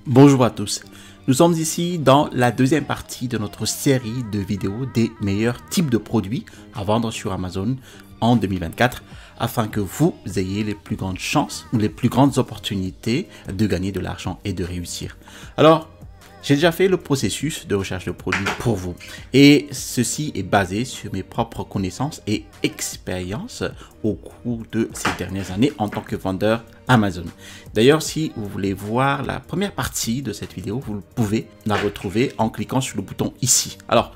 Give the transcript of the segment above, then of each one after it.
Bonjour à tous, nous sommes ici dans la deuxième partie de notre série de vidéos des meilleurs types de produits à vendre sur Amazon en 2024 afin que vous ayez les plus grandes chances ou les plus grandes opportunités de gagner de l'argent et de réussir. Alors, j'ai déjà fait le processus de recherche de produits pour vous et ceci est basé sur mes propres connaissances et expériences au cours de ces dernières années en tant que vendeur Amazon. D'ailleurs, si vous voulez voir la première partie de cette vidéo, vous pouvez la retrouver en cliquant sur le bouton ici. Alors,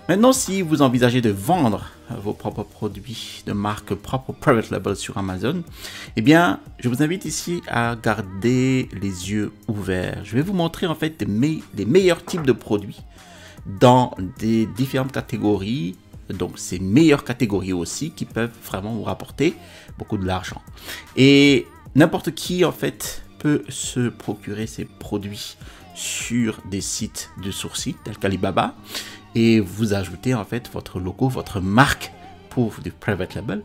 maintenant, si vous envisagez de vendre vos propres produits de marque propre private label sur Amazon, eh bien, je vous invite ici à garder les yeux ouverts. Je vais vous montrer en fait les meilleurs types de produits dans des différentes catégories. Donc, ces meilleures catégories aussi qui peuvent vraiment vous rapporter beaucoup de l'argent. Et n'importe qui en fait peut se procurer ces produits sur des sites de sourcing tels qu'Alibaba et vous ajoutez en fait votre logo, votre marque pour du private label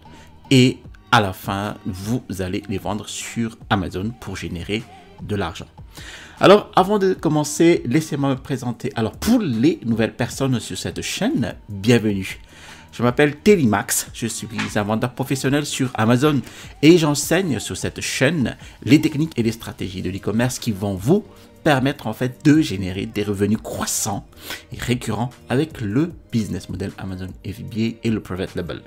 et à la fin vous allez les vendre sur Amazon pour générer de l'argent. Alors avant de commencer, laissez-moi me présenter. Alors pour les nouvelles personnes sur cette chaîne, bienvenue. Je m'appelle Télimax, je suis un vendeur professionnel sur Amazon et j'enseigne sur cette chaîne les techniques et les stratégies de l'e-commerce qui vont vous permettre en fait de générer des revenus croissants et récurrents avec le business model Amazon FBA et le private label.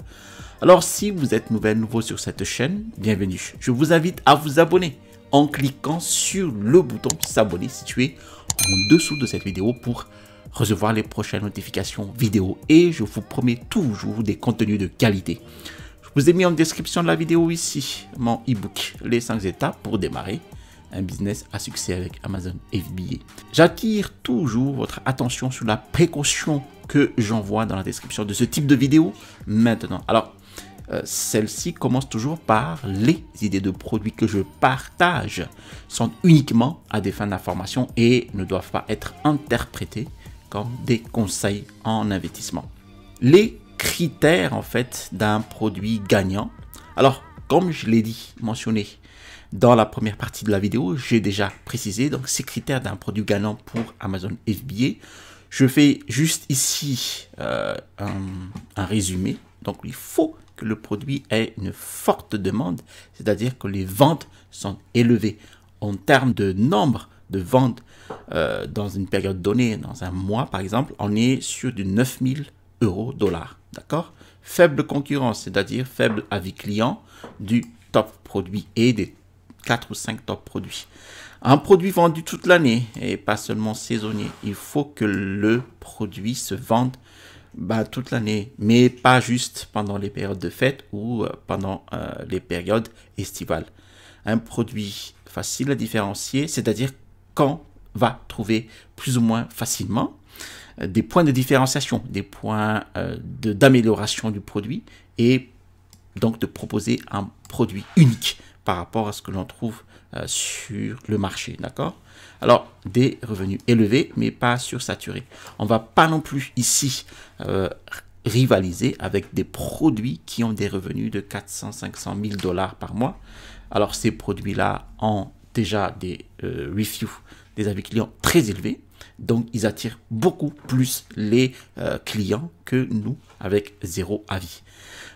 Alors si vous êtes nouveau sur cette chaîne, bienvenue. Je vous invite à vous abonner en cliquant sur le bouton s'abonner situé en dessous de cette vidéo pour recevoir les prochaines notifications vidéo et je vous promets toujours des contenus de qualité. Je vous ai mis en description de la vidéo ici mon e-book les 5 étapes pour démarrer un business à succès avec Amazon FBA. J'attire toujours votre attention sur la précaution que j'envoie dans la description de ce type de vidéo maintenant. Alors, celle-ci commence toujours par les idées de produits que je partage sont uniquement à des fins d'information et ne doivent pas être interprétées comme des conseils en investissement. Les critères en fait d'un produit gagnant. Alors, comme je l'ai dit, mentionné dans la première partie de la vidéo, j'ai déjà précisé donc ces critères d'un produit gagnant pour Amazon FBA. Je fais juste ici un résumé. Donc, il faut que le produit ait une forte demande, c'est-à-dire que les ventes sont élevées en termes de nombre de ventes dans une période donnée, dans un mois par exemple, on est sur du 9000 €, d'accord? Faible concurrence, c'est-à-dire faible avis client du top produit et des 4 ou 5 top produits. Un produit vendu toute l'année et pas seulement saisonnier. Il faut que le produit se vende toute l'année, mais pas juste pendant les périodes de fête ou pendant les périodes estivales. Un produit facile à différencier, c'est-à-dire qu'on va trouver plus ou moins facilement des points de différenciation, des points d'amélioration du produit et donc de proposer un produit unique par rapport à ce que l'on trouve sur le marché, d'accord? Alors, des revenus élevés, mais pas sursaturés. On ne va pas non plus ici rivaliser avec des produits qui ont des revenus de 400-500 000 $ par mois. Alors, ces produits-là ont déjà des reviews, des avis clients très élevés. Donc, ils attirent beaucoup plus les clients que nous avec 0 avis.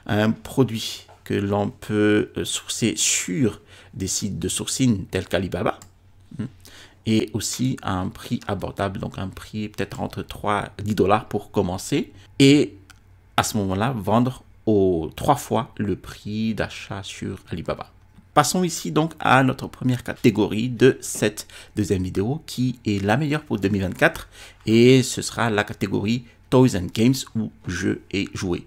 Un produit que l'on peut sourcer sur des sites de sourcing tels qu'Alibaba et aussi à un prix abordable, donc un prix peut-être entre 3 et 10 $ pour commencer et à ce moment-là vendre aux 3 fois le prix d'achat sur Alibaba. Passons ici donc à notre première catégorie de cette deuxième vidéo qui est la meilleure pour 2024 et ce sera la catégorie Toys and Games ou jeux et jouets.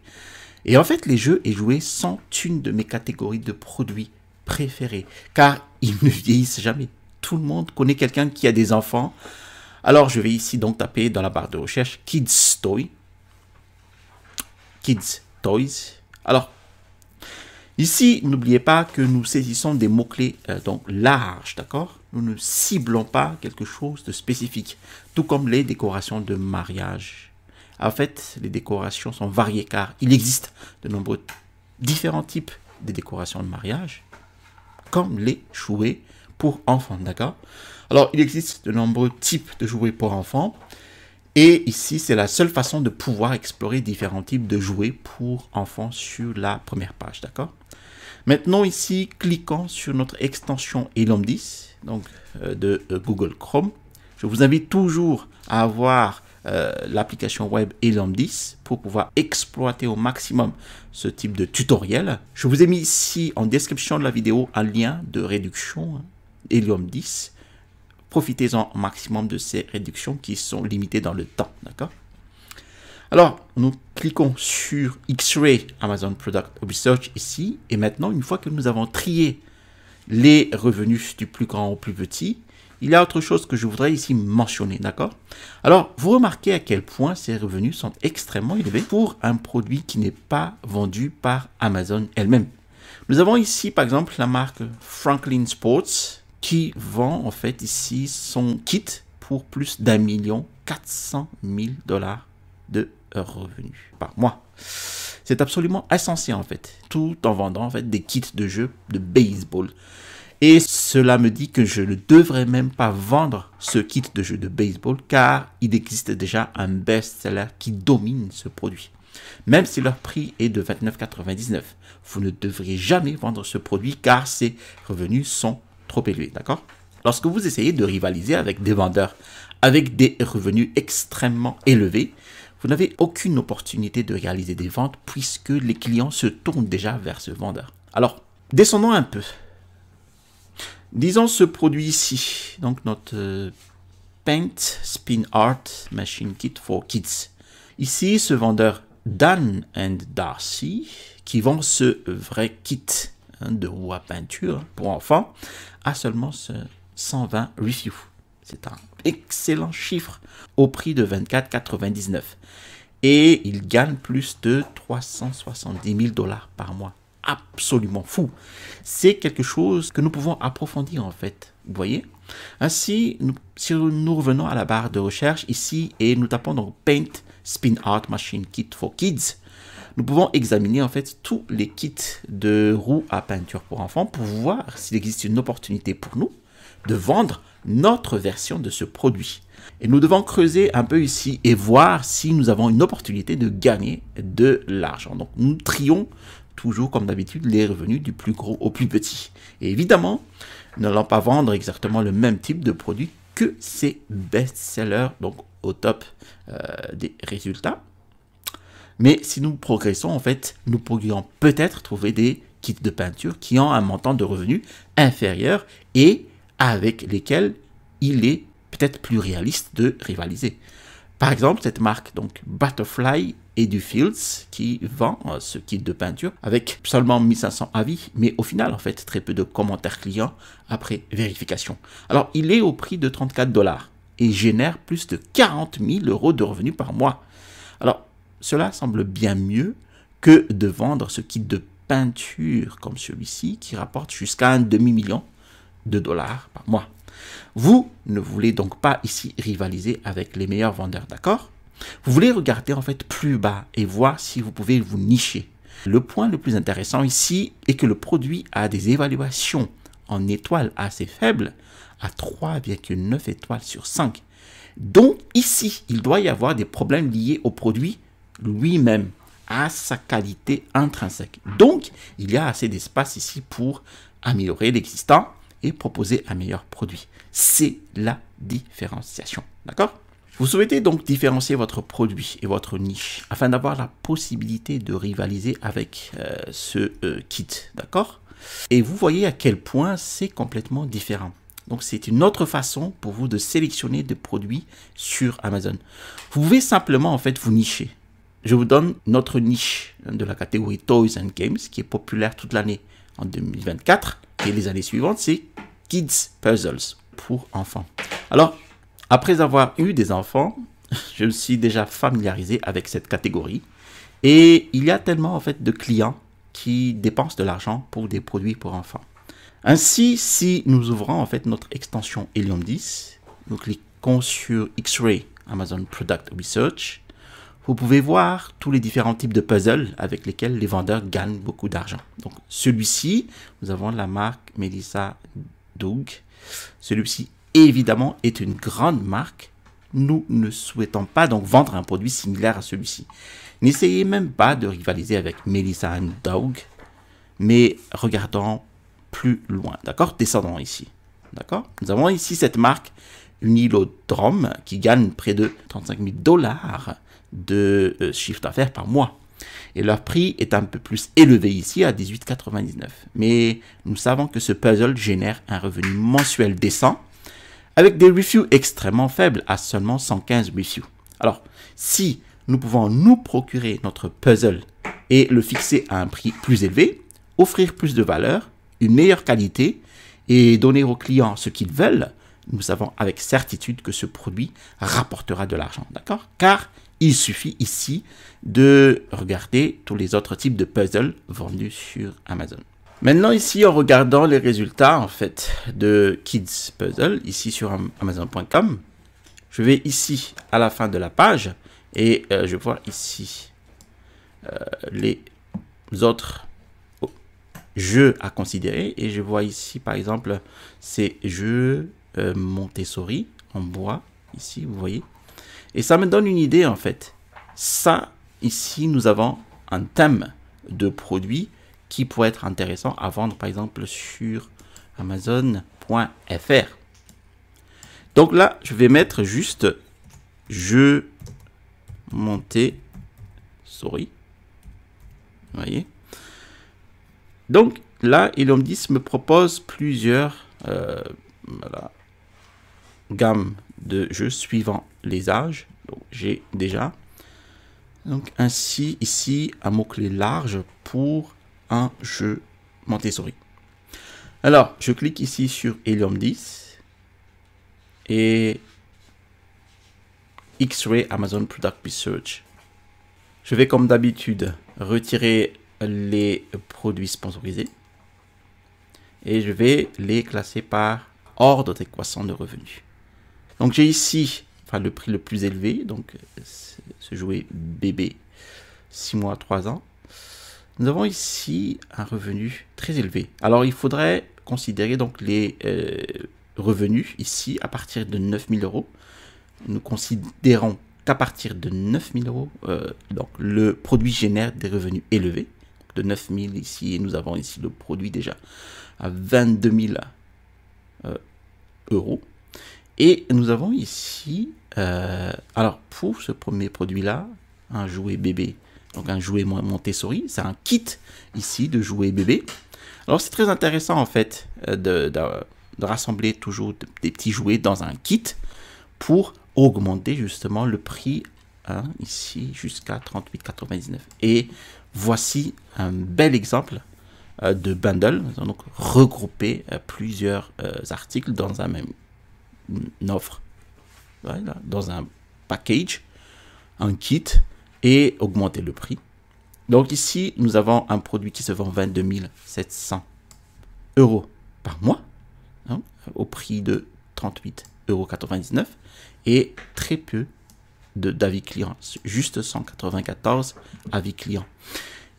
Et en fait, les jeux et jouets sont une de mes catégories de produits préférés car ils ne vieillissent jamais. Tout le monde connaît quelqu'un qui a des enfants. Alors, je vais ici donc taper dans la barre de recherche Kids Toy. Kids Toys. Alors, ici, n'oubliez pas que nous saisissons des mots-clés donc larges, d'accord? Nous ne ciblons pas quelque chose de spécifique, tout comme les décorations de mariage. En fait, les décorations sont variées car il existe de nombreux différents types de décorations de mariage, comme les jouets pour enfants, d'accord? Alors, il existe de nombreux types de jouets pour enfants. Et ici, c'est la seule façon de pouvoir explorer différents types de jouets pour enfants sur la première page, d'accord? Maintenant, ici, cliquons sur notre extension Helium 10, donc de Google Chrome. Je vous invite toujours à avoir l'application web Helium 10 pour pouvoir exploiter au maximum ce type de tutoriel. Je vous ai mis ici en description de la vidéo un lien de réduction Helium 10. Profitez-en au maximum de ces réductions qui sont limitées dans le temps, d'accord? Alors, nous cliquons sur X-Ray Amazon Product Research ici. Et maintenant, une fois que nous avons trié les revenus du plus grand au plus petit, il y a autre chose que je voudrais ici mentionner, d'accord? Alors, vous remarquez à quel point ces revenus sont extrêmement élevés pour un produit qui n'est pas vendu par Amazon elle-même. Nous avons ici, par exemple, la marque Franklin Sports qui vend en fait ici son kit pour plus d'1,4 million de revenus par mois. C'est absolument essentiel en fait, tout en vendant en fait des kits de jeux de baseball. Et cela me dit que je ne devrais même pas vendre ce kit de jeu de baseball car il existe déjà un best-seller qui domine ce produit. Même si leur prix est de 29,99 €, vous ne devriez jamais vendre ce produit car ses revenus sont trop élevés, d'accord? Lorsque vous essayez de rivaliser avec des vendeurs avec des revenus extrêmement élevés, vous n'avez aucune opportunité de réaliser des ventes puisque les clients se tournent déjà vers ce vendeur. Alors, descendons un peu. Disons ce produit ici, donc notre Paint Spin Art Machine Kit for Kids. Ici, ce vendeur Dan and Darcy, qui vend ce vrai kit de roue à peinture pour enfants, a seulement 120 reviews. C'est un excellent chiffre au prix de 24,99 €. Et il gagne plus de 370 000 $ par mois. Absolument fou. C'est quelque chose que nous pouvons approfondir en fait. Vous voyez? Ainsi, si nous revenons à la barre de recherche ici et nous tapons donc Paint Spin Art Machine Kit for Kids, nous pouvons examiner en fait tous les kits de roues à peinture pour enfants pour voir s'il existe une opportunité pour nous de vendre notre version de ce produit. Et nous devons creuser un peu ici et voir si nous avons une opportunité de gagner de l'argent. Donc nous trions toujours comme d'habitude les revenus du plus gros au plus petit. Et évidemment, nous n'allons pas vendre exactement le même type de produit que ces best-sellers, donc au top des résultats. Mais si nous progressons, en fait, nous pourrions peut-être trouver des kits de peinture qui ont un montant de revenus inférieur et avec lesquels il est peut-être plus réaliste de rivaliser. Par exemple, cette marque, donc Butterfly Fields, qui vend ce kit de peinture avec seulement 1500 avis, mais au final, en fait, très peu de commentaires clients après vérification. Alors, il est au prix de 34 $ et génère plus de 40 000 € de revenus par mois. Alors, cela semble bien mieux que de vendre ce kit de peinture comme celui-ci qui rapporte jusqu'à un demi-million de dollars par mois. Vous ne voulez donc pas ici rivaliser avec les meilleurs vendeurs, d'accord? Vous voulez regarder en fait plus bas et voir si vous pouvez vous nicher. Le point le plus intéressant ici est que le produit a des évaluations en étoiles assez faibles, à 3,9 étoiles sur 5. Donc ici, il doit y avoir des problèmes liés au produit lui-même, à sa qualité intrinsèque. Donc, il y a assez d'espace ici pour améliorer l'existant et proposer un meilleur produit. C'est la différenciation, d'accord? Vous souhaitez donc différencier votre produit et votre niche afin d'avoir la possibilité de rivaliser avec ce kit, d'accord? Et vous voyez à quel point c'est complètement différent. Donc, c'est une autre façon pour vous de sélectionner des produits sur Amazon. Vous pouvez simplement en fait vous nicher. Je vous donne notre niche de la catégorie Toys and Games qui est populaire toute l'année en 2024 et les années suivantes, c'est Kids Puzzles pour enfants. Alors, après avoir eu des enfants, je me suis déjà familiarisé avec cette catégorie et il y a tellement en fait de clients qui dépensent de l'argent pour des produits pour enfants. Ainsi, si nous ouvrons en fait notre extension Helium 10, nous cliquons sur X-Ray Amazon Product Research, vous pouvez voir tous les différents types de puzzles avec lesquels les vendeurs gagnent beaucoup d'argent. Donc, celui-ci, nous avons la marque Melissa Doug. Celui-ci, évidemment, est une grande marque, nous ne souhaitons pas donc vendre un produit similaire à celui-ci. N'essayez même pas de rivaliser avec Melissa & Doug, mais regardons plus loin, d'accord? Descendons ici, d'accord? Nous avons ici cette marque Unilodrome qui gagne près de 35 000 $ de chiffre d'affaires par mois. Et leur prix est un peu plus élevé ici à 18,99 $. Mais nous savons que ce puzzle génère un revenu mensuel décent avec des reviews extrêmement faibles à seulement 115 reviews. Alors, si nous pouvons nous procurer notre puzzle et le fixer à un prix plus élevé, offrir plus de valeur, une meilleure qualité et donner aux clients ce qu'ils veulent, nous savons avec certitude que ce produit rapportera de l'argent, d'accord? Car il suffit ici de regarder tous les autres types de puzzles vendus sur Amazon. Maintenant ici, en regardant les résultats en fait de Kids Puzzle, ici sur Amazon.com, je vais ici à la fin de la page et je vois ici les autres jeux à considérer et je vois ici par exemple ces jeux Montessori en bois, ici vous voyez, et ça me donne une idée en fait. Ça ici nous avons un thème de produit qui pourrait être intéressant à vendre par exemple sur Amazon.fr. Donc là je vais mettre juste jeux Montessori, vous voyez. Donc là Helium 10 me propose plusieurs voilà, gamme de jeux suivant les âges. Donc j'ai déjà donc ainsi ici un mot-clé large pour un jeu Montessori. Alors je clique ici sur Helium 10 et X-Ray Amazon Product Research. Je vais comme d'habitude retirer les produits sponsorisés et je vais les classer par ordre décroissant de revenus. Donc j'ai ici le prix le plus élevé, donc ce jouet bébé 6 mois 3 ans. Nous avons ici un revenu très élevé. Alors il faudrait considérer donc les revenus ici à partir de 9 000 €. Nous considérons qu'à partir de 9 000 €, donc le produit génère des revenus élevés. De 9 000 ici, et nous avons ici le produit déjà à 22 000 €. Et nous avons ici, alors pour ce premier produit-là, un jouet bébé, donc un jouet Montessori, c'est un kit ici de jouets bébé. Alors c'est très intéressant en fait de rassembler toujours des petits jouets dans un kit pour augmenter justement le prix ici jusqu'à 38,99 €. Et voici un bel exemple de bundle. Nous allons donc regrouper plusieurs articles dans un même offre, voilà, dans un package, un kit, et augmenter le prix. Donc ici, nous avons un produit qui se vend 22 700 € par mois, hein, au prix de 38,99 € et très peu d'avis clients, juste 194 avis clients.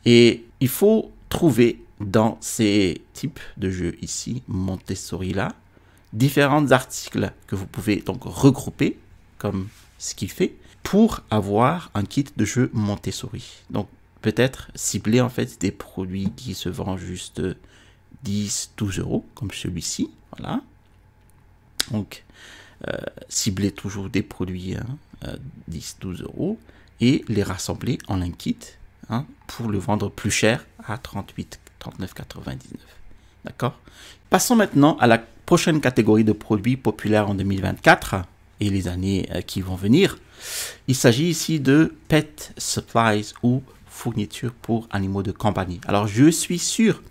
Et il faut trouver dans ces types de jeux ici, Montessori là, différents articles que vous pouvez donc regrouper comme ce qu'il fait pour avoir un kit de jeu Montessori. Donc peut-être cibler en fait des produits qui se vendent juste 10-12 € comme celui-ci, voilà. Donc cibler toujours des produits 10-12 € et les rassembler en un kit pour le vendre plus cher à 39,99 €. D'accord? Passons maintenant à la prochaine catégorie de produits populaires en 2024 et les années qui vont venir. Il s'agit ici de pet supplies ou fournitures pour animaux de compagnie. Alors je suis sûr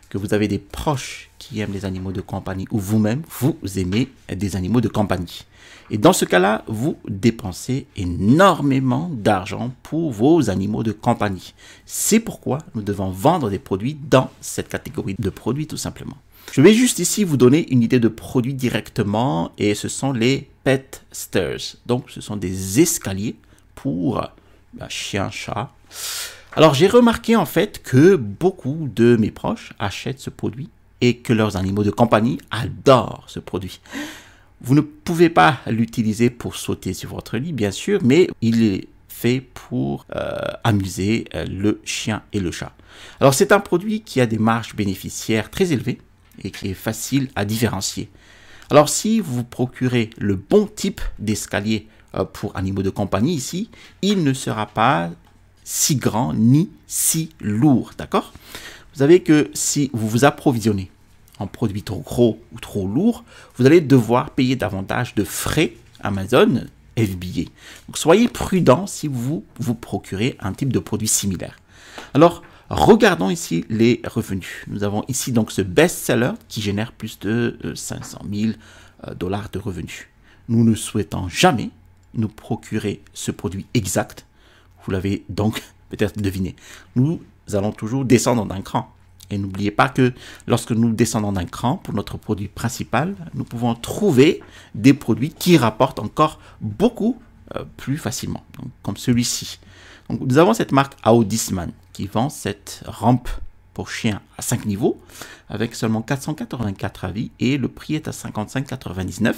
que vous avez des proches qui aiment les animaux de compagnie ou vous-même, vous aimez des animaux de compagnie. Et dans ce cas-là, vous dépensez énormément d'argent pour vos animaux de compagnie. C'est pourquoi nous devons vendre des produits dans cette catégorie de produits tout simplement. Je vais juste ici vous donner une idée de produits directement et ce sont les pet stairs. Donc ce sont des escaliers pour chien, chat. Alors j'ai remarqué en fait que beaucoup de mes proches achètent ce produit et que leurs animaux de compagnie adorent ce produit. Vous ne pouvez pas l'utiliser pour sauter sur votre lit, bien sûr, mais il est fait pour amuser le chien et le chat. Alors, c'est un produit qui a des marges bénéficiaires très élevées et qui est facile à différencier. Alors, si vous procurez le bon type d'escalier pour animaux de compagnie ici, il ne sera pas si grand ni si lourd, d'accord? Vous savez que si vous vous approvisionnez en produits trop gros ou trop lourds, vous allez devoir payer davantage de frais Amazon FBA. Donc soyez prudent si vous vous procurez un type de produit similaire. Alors, regardons ici les revenus. Nous avons ici donc ce best-seller qui génère plus de 500 000 dollars de revenus. Nous ne souhaitons jamais nous procurer ce produit exact. Vous l'avez donc peut-être deviné. Nous allons toujours descendre d'un cran. Et n'oubliez pas que lorsque nous descendons d'un cran pour notre produit principal, nous pouvons trouver des produits qui rapportent encore beaucoup plus facilement, donc, comme celui-ci. Donc, nous avons cette marque Audisman qui vend cette rampe pour chien à 5 niveaux avec seulement 484 avis et le prix est à 55,99 $.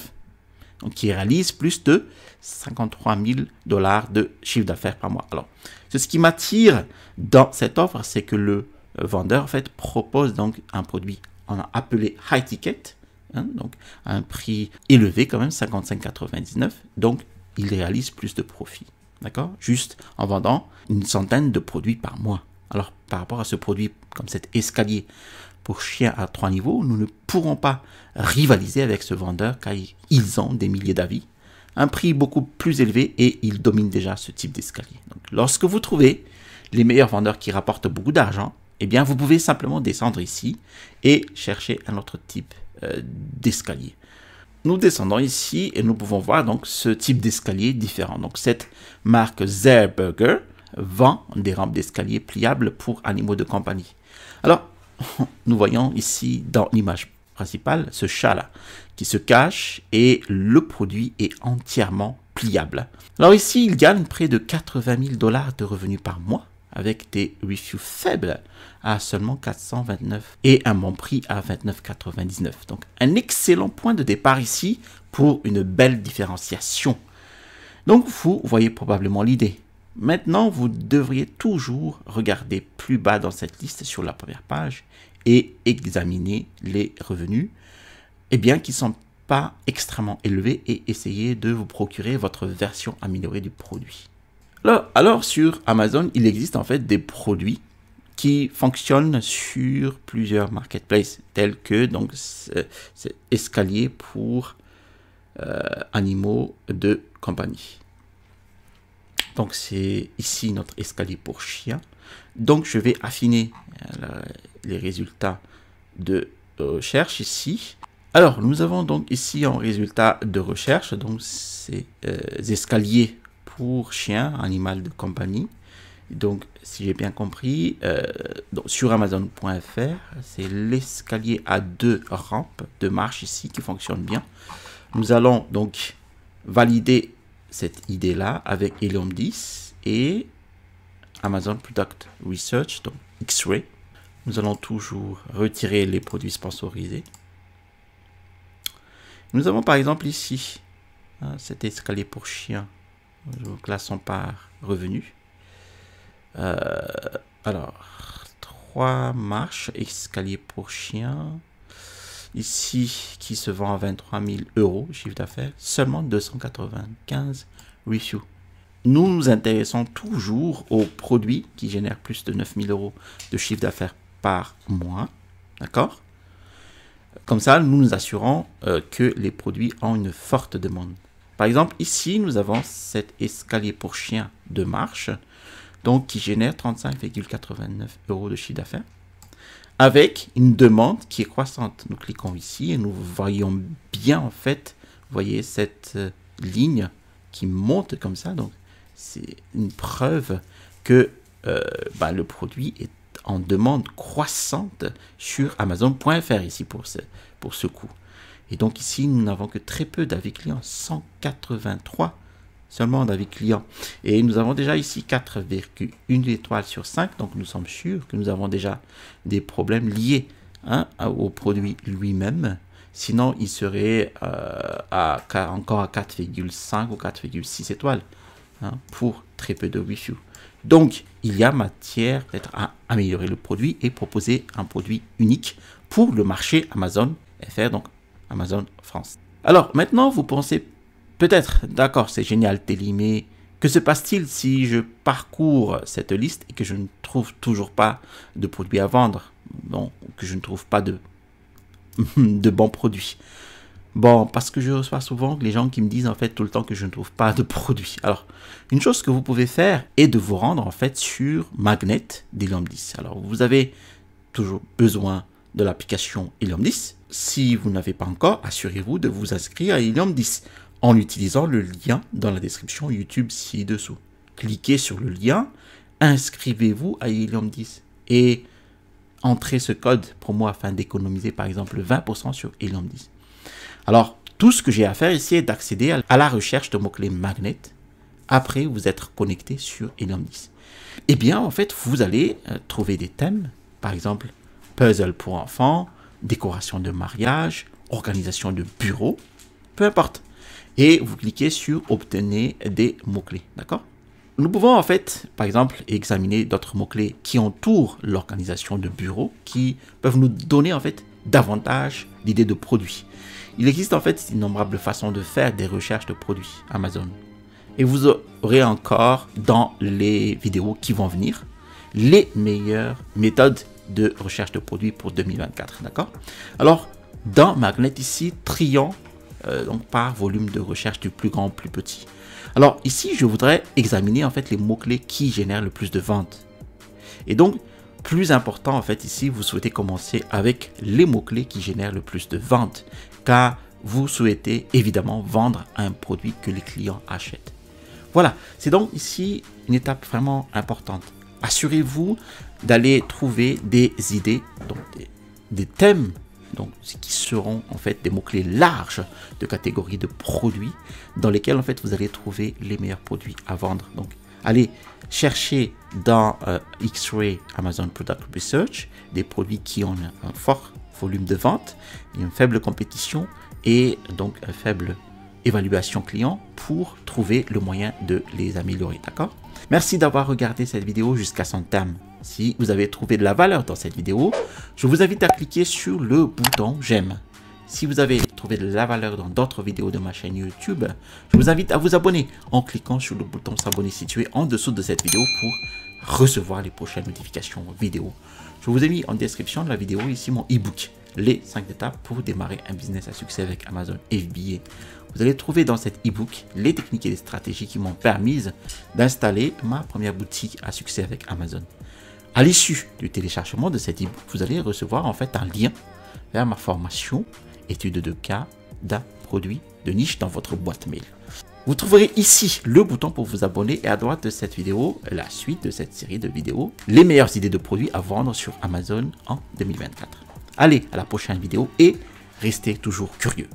Donc, qui réalise plus de 53 000 dollars de chiffre d'affaires par mois. Alors, ce qui m'attire dans cette offre, c'est que le vendeur en fait propose donc un produit on a appelé high ticket, donc à un prix élevé quand même, 55,99 $. Donc, il réalise plus de profit, d'accord? Juste en vendant une centaine de produits par mois. Alors, par rapport à ce produit comme cet escalier pour chien à 3 niveaux, nous ne pourrons pas rivaliser avec ce vendeur car ils ont des milliers d'avis, un prix beaucoup plus élevé et ils dominent déjà ce type d'escalier. Donc, lorsque vous trouvez les meilleurs vendeurs qui rapportent beaucoup d'argent, eh bien, vous pouvez simplement descendre ici et chercher un autre type d'escalier. Nous descendons ici et nous pouvons voir donc ce type d'escalier différent. Donc, cette marque Zerburger vend des rampes d'escalier pliables pour animaux de compagnie. Alors, nous voyons ici dans l'image principale ce chat-là qui se cache et le produit est entièrement pliable. Alors ici, il gagne près de 80 000 dollars de revenus par mois avec des reviews faibles à seulement 429 et un bon prix à 29,99. Donc, un excellent point de départ ici pour une belle différenciation. Donc, vous voyez probablement l'idée. Maintenant, vous devriez toujours regarder plus bas dans cette liste sur la première page et examiner les revenus, eh bien, qui ne sont pas extrêmement élevés et essayer de vous procurer votre version améliorée du produit. Alors, sur Amazon, il existe en fait des produits qui fonctionnent sur plusieurs marketplaces, tels que donc c'est escalier pour animaux de compagnie. Donc, c'est ici notre escalier pour chien. Donc, je vais affiner les résultats de recherche ici. Alors, nous avons donc ici en résultat de recherche, donc ces escaliers pour chien, animal de compagnie. Donc, si j'ai bien compris, donc, sur Amazon.fr, c'est l'escalier à 2 rampes de marche ici qui fonctionne bien. Nous allons donc valider cette idée-là avec Helium 10 et Amazon Product Research, donc X-Ray. Nous allons toujours retirer les produits sponsorisés. Nous avons par exemple ici cet escalier pour chien. Nous classons par revenu. Alors, 3 marches, escalier pour chien. Ici, qui se vend à 23 000 € chiffre d'affaires, seulement 295 reviews. Nous nous intéressons toujours aux produits qui génèrent plus de 9 000 € de chiffre d'affaires par mois. D'accord? Comme ça, nous nous assurons que les produits ont une forte demande. Par exemple, ici, nous avons cet escalier pour chien de marche, donc qui génère 35,89 € de chiffre d'affaires, avec une demande qui est croissante. Nous cliquons ici et nous voyons bien, en fait, vous voyez cette ligne qui monte comme ça. Donc, c'est une preuve que le produit est en demande croissante sur Amazon.fr ici pour ce coup. Et donc ici, nous n'avons que très peu d'avis clients, 183 seulement d'avis clients. Et nous avons déjà ici 4,1 étoiles sur 5. Donc nous sommes sûrs que nous avons déjà des problèmes liés au produit lui-même Sinon, il serait encore à 4,5 ou 4,6 étoiles hein, pour très peu de reviews. Donc, il y a matière peut-être à améliorer le produit et proposer un produit unique pour le marché Amazon FR, donc Amazon France. Alors, maintenant, vous pensez peut-être, d'accord, c'est génial, Telly, mais que se passe-t-il si je parcours cette liste et que je ne trouve toujours pas de produits à vendre? Bon, que je ne trouve pas de bons produits. Bon, parce que je reçois souvent les gens qui me disent en fait tout le temps que je ne trouve pas de produits. Alors, une chose que vous pouvez faire est de vous rendre en fait sur Magnet d'Helium 10. Alors, vous avez toujours besoin de l'application Helium 10. Si vous n'avez pas encore, assurez-vous de vous inscrire à Helium 10 en utilisant le lien dans la description YouTube ci-dessous. Cliquez sur le lien, inscrivez-vous à Helium 10 et entrez ce code promo afin d'économiser par exemple 20% sur Helium 10. Alors, tout ce que j'ai à faire ici est d'accéder à la recherche de mots-clés Magnet après vous être connecté sur Helium 10. Eh bien, en fait, vous allez trouver des thèmes, par exemple, puzzle pour enfants, décoration de mariage, organisation de bureau, peu importe. Et vous cliquez sur obtenir des mots-clés, d'accord? Nous pouvons en fait, par exemple, examiner d'autres mots-clés qui entourent l'organisation de bureau, qui peuvent nous donner en fait davantage d'idées de produits. Il existe en fait d'innombrables façons de faire des recherches de produits Amazon. Et vous aurez encore dans les vidéos qui vont venir les meilleures méthodes de recherche de produits pour 2024. D'accord? Alors, dans Magnet ici, triant donc par volume de recherche du plus grand au plus petit. Alors ici, je voudrais examiner en fait les mots-clés qui génèrent le plus de ventes. Et donc, plus important en fait ici, vous souhaitez commencer avec les mots-clés qui génèrent le plus de ventes, car vous souhaitez évidemment vendre un produit que les clients achètent. Voilà, c'est donc ici une étape vraiment importante. Assurez-vous d'aller trouver des idées, donc des thèmes, donc qui seront en fait des mots-clés larges de catégories de produits dans lesquels en fait vous allez trouver les meilleurs produits à vendre. Donc allez chercher dans X-Ray Amazon Product Research des produits qui ont un fort volume de vente, une faible compétition et donc une faible évaluation client pour trouver le moyen de les améliorer. D'accord? Merci d'avoir regardé cette vidéo jusqu'à son terme. Si vous avez trouvé de la valeur dans cette vidéo, je vous invite à cliquer sur le bouton j'aime. Si vous avez trouvé de la valeur dans d'autres vidéos de ma chaîne YouTube, je vous invite à vous abonner en cliquant sur le bouton s'abonner situé en dessous de cette vidéo pour recevoir les prochaines notifications vidéo. Je vous ai mis en description de la vidéo ici mon e-book, les 5 étapes pour démarrer un business à succès avec Amazon FBA. Vous allez trouver dans cet e-book les techniques et les stratégies qui m'ont permis d'installer ma première boutique à succès avec Amazon. À l'issue du téléchargement de cet e-book, vous allez recevoir en fait un lien vers ma formation étude de cas d'un produit de niche dans votre boîte mail. Vous trouverez ici le bouton pour vous abonner et à droite de cette vidéo, la suite de cette série de vidéos, les meilleures idées de produits à vendre sur Amazon en 2024. Allez, à la prochaine vidéo et restez toujours curieux.